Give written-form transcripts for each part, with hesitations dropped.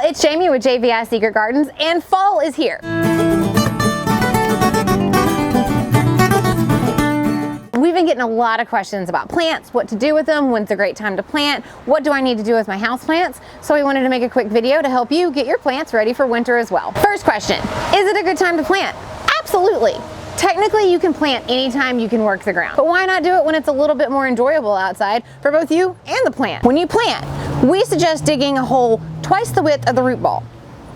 It's Jamie with JVI Secret Gardens, and fall is here. We've been getting a lot of questions about plants, what to do with them, when's a great time to plant, what do I need to do with my houseplants? So we wanted to make a quick video to help you get your plants ready for winter as well. First question, is it a good time to plant? Absolutely. Technically, you can plant anytime you can work the ground, but why not do it when it's a little bit more enjoyable outside for both you and the plant? When you plant, we suggest digging a hole twice the width of the root ball.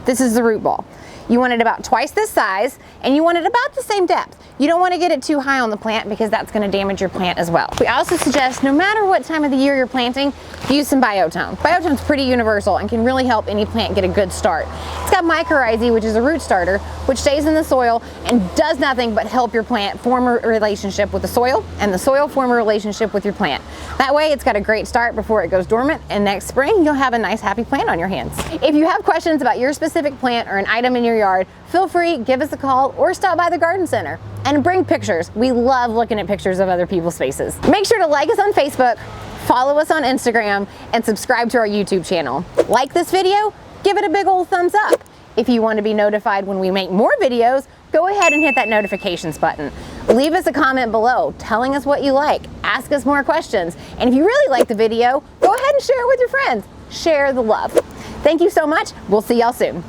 This is the root ball. You want it about twice this size, and you want it about the same depth. You don't want to get it too high on the plant because that's going to damage your plant as well. We also suggest no matter what time of the year you're planting, use some biotone. Biotone's pretty universal and can really help any plant get a good start. It's got mycorrhizae, which is a root starter, which stays in the soil and does nothing but help your plant form a relationship with the soil, and the soil form a relationship with your plant. That way it's got a great start before it goes dormant, and next spring you'll have a nice happy plant on your hands. If you have questions about your specific plant or an item in your yard, feel free, give us a call or stop by the garden center. And bring pictures. We love looking at pictures of other people's spaces. Make sure to like us on Facebook, follow us on Instagram, and subscribe to our YouTube channel. Like this video, give it a big old thumbs up. If you want to be notified when we make more videos, go ahead and hit that notifications button. Leave us a comment below telling us what you like, ask us more questions, and if you really like the video, go ahead and share it with your friends. Share the love. Thank you so much. We'll see y'all soon.